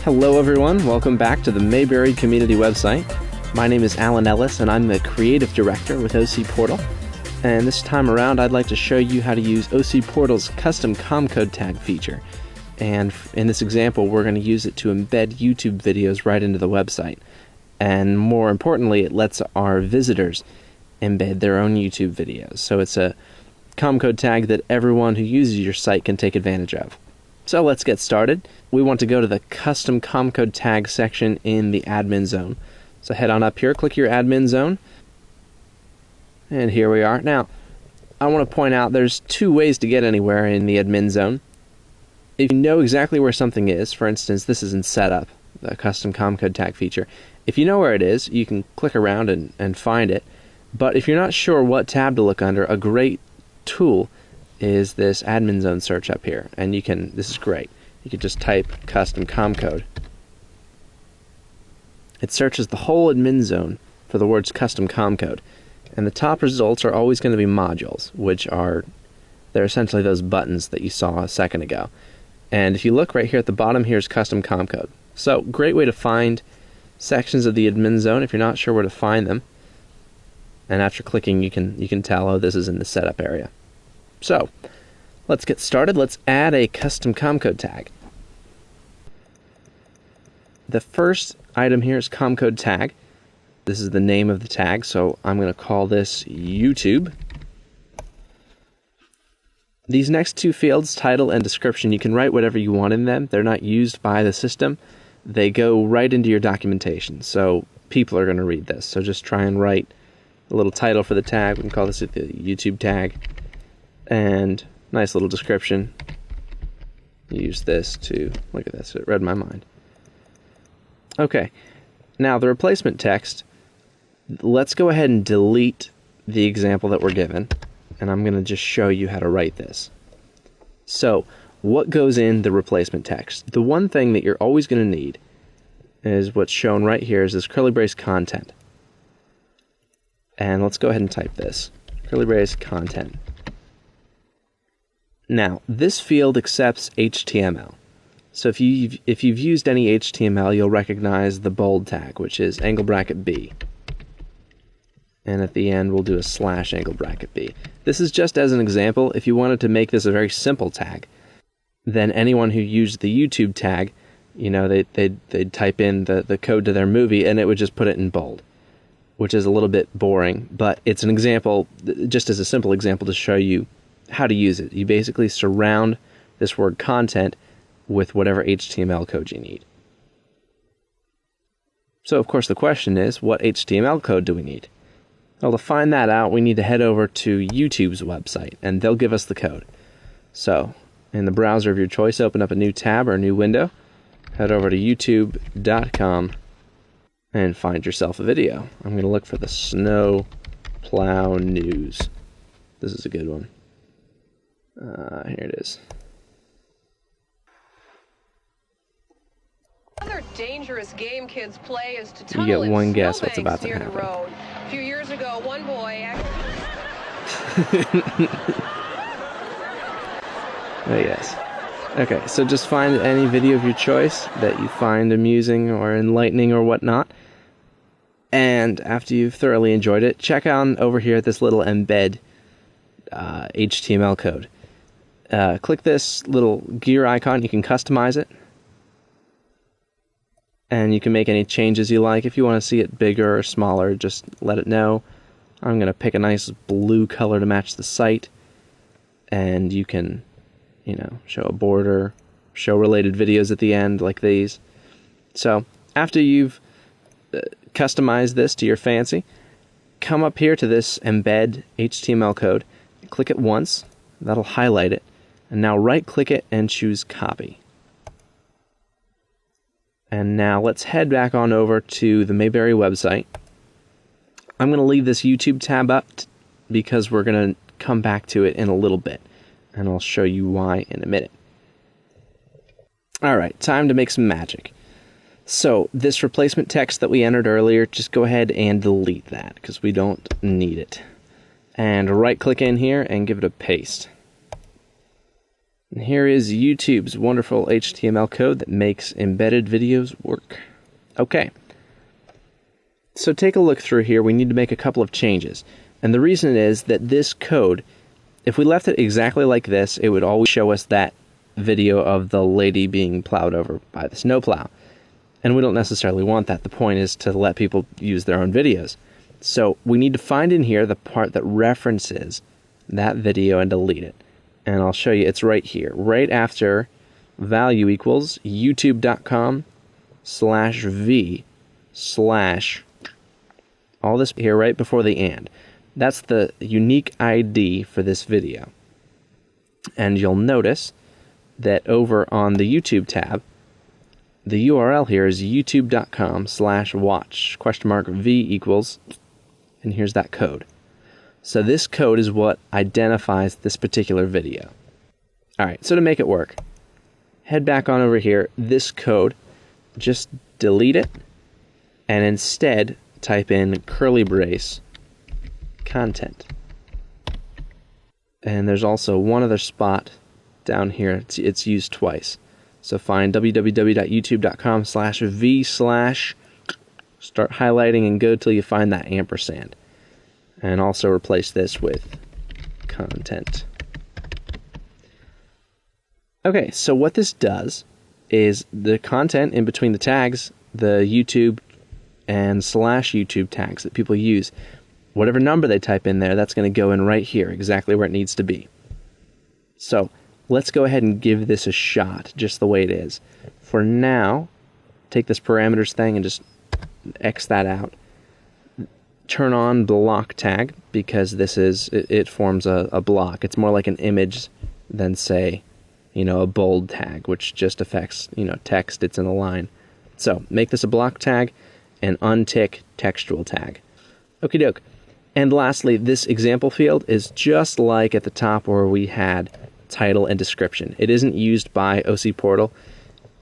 Hello everyone, welcome back to the Mayberry community website. My name is Alan Ellis and I'm the creative director with OC Portal. And this time around I'd like to show you how to use OC Portal's custom Comcode tag feature. And in this example we're going to use it to embed YouTube videos right into the website. And more importantly, it lets our visitors embed their own YouTube videos. So it's a Comcode tag that everyone who uses your site can take advantage of. So let's get started. We want to go to the custom Comcode tag section in the admin zone. So head on up here, click your admin zone, and here we are. Now, I want to point out there's two ways to get anywhere in the admin zone. If you know exactly where something is, for instance, this is in setup, the custom Comcode tag feature. If you know where it is, you can click around and find it. But if you're not sure what tab to look under, a great tool is this admin zone search up here, and this is great. You can just type custom Comcode. It searches the whole admin zone for the words custom Comcode, and the top results are always going to be modules, they're essentially those buttons that you saw a second ago. And if you look right here at the bottom, here's custom Comcode. So great way to find sections of the admin zone if you're not sure where to find them. And after clicking, you can tell, oh, this is in the setup area. So, let's get started. Let's add a custom Comcode tag. The first item here is Comcode tag. This is the name of the tag, so I'm going to call this YouTube. These next two fields, title and description, you can write whatever you want in them. They're not used by the system. They go right into your documentation, so people are going to read this. So just try and write a little title for the tag. We can call this the YouTube tag. And nice little description. Use this to, look at this, it read my mind. Okay, now the replacement text, let's go ahead and delete the example that we're given, and I'm going to just show you how to write this. So, what goes in the replacement text? The one thing that you're always going to need is what's shown right here is this curly brace content. And let's go ahead and type this, curly brace content. Now, this field accepts HTML. So if you've used any HTML, you'll recognize the bold tag, which is angle bracket B. And at the end, we'll do a slash angle bracket B. This is just as an example. If you wanted to make this a very simple tag, then anyone who used the YouTube tag, they'd type in the code to their movie, and it would just put it in bold, which is a little bit boring. But it's an example, just as a simple example to show you how to use it. You basically surround this word content with whatever HTML code you need. So of course the question is, what HTML code do we need? Well, to find that out, we need to head over to YouTube's website, and they'll give us the code. So in the browser of your choice, open up a new tab or a new window, head over to youtube.com and find yourself a video. I'm going to look for the snow plow news. This is a good one. Here it is. Another dangerous game kids play is to You get tunnel one in guess what's snowbanks about to near the happen. road. A few years ago, one boy Oh yes. Okay, so just find any video of your choice that you find amusing or enlightening or whatnot. And after you've thoroughly enjoyed it, check on over here at this little embed HTML code. Click this little gear icon. You can customize it, and you can make any changes you like. If you want to see it bigger or smaller, just let it know. I'm going to pick a nice blue color to match the site, and you can, show a border, show related videos at the end like these. So after you've customized this to your fancy, come up here to this embed HTML code, click it once, that'll highlight it, and now right-click it and choose Copy. And now let's head back on over to the Mayberry website. I'm going to leave this YouTube tab up because we're going to come back to it in a little bit, and I'll show you why in a minute. Alright, time to make some magic. So, this replacement text that we entered earlier, just go ahead and delete that, because we don't need it. And right-click in here and give it a paste. And here is YouTube's wonderful HTML code that makes embedded videos work. Okay. So take a look through here. We need to make a couple of changes. And the reason is that this code, if we left it exactly like this, it would always show us that video of the lady being plowed over by the snowplow. And we don't necessarily want that. The point is to let people use their own videos. So we need to find in here the part that references that video and delete it. And I'll show you, it's right here, right after value equals youtube.com/v/ all this here right before the and. That's the unique ID for this video. And you'll notice that over on the YouTube tab, the URL here is youtube.com/watch $v=, and here's that code. So this code is what identifies this particular video. Alright, so to make it work, head back on over here, this code, just delete it, and instead type in curly brace content. And there's also one other spot down here, it's used twice. So find www.youtube.com/v/, start highlighting and go till you find that ampersand. And also replace this with content. Okay, so what this does is the content in between the tags, the YouTube and /YouTube tags that people use, whatever number they type in there, that's going to go in right here, exactly where it needs to be. So let's go ahead and give this a shot, just the way it is. For now, take this parameters thing and just X that out. Turn on block tag, because this is, it forms a block. It's more like an image than, say, a bold tag, which just affects, text, it's in a line. So make this a block tag and untick textual tag. Okie doke. And lastly, this example field is just like at the top where we had title and description. It isn't used by OC Portal.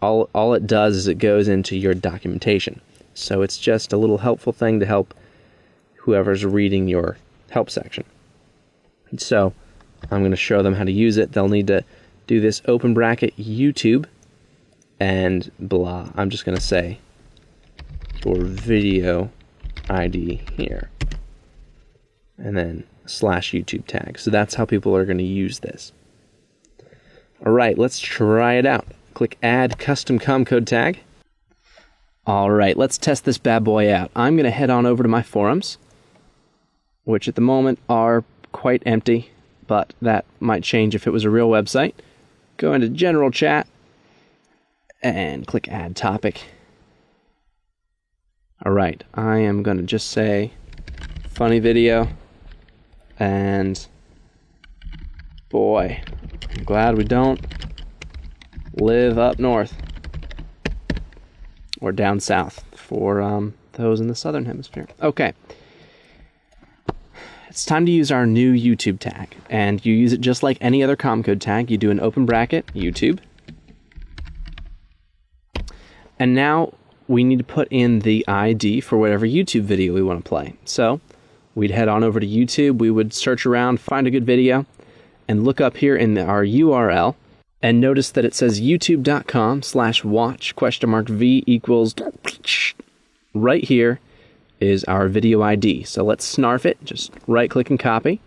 All it does is it goes into your documentation. So it's just a little helpful thing to help whoever's reading your help section. And so I'm going to show them how to use it. They'll need to do this open bracket YouTube and blah. I'm just going to say for video ID here. And then /YouTube tag. So that's how people are going to use this. Alright, let's try it out. Click Add Custom Comcode Tag. Alright, let's test this bad boy out. I'm going to head on over to my forums, which at the moment are quite empty, but that might change if it was a real website. Go into General Chat and click Add Topic. Alright, I am going to just say funny video, and boy, I'm glad we don't live up north or down south for those in the southern hemisphere. Okay, it's time to use our new YouTube tag, and you use it just like any other Comcode tag. You do an open bracket, YouTube, and now we need to put in the ID for whatever YouTube video we want to play. So we'd head on over to YouTube, we would search around, find a good video, and look up here in our URL, and notice that it says youtube.com/watch $v=. Right here is our video ID. So let's snarf it, just right click and copy.